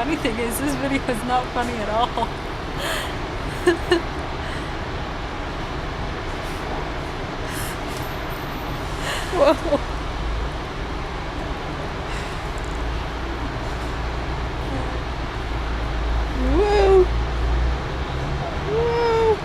funny thing is, this video is not funny at all. Whoa. Whoa. Whoa.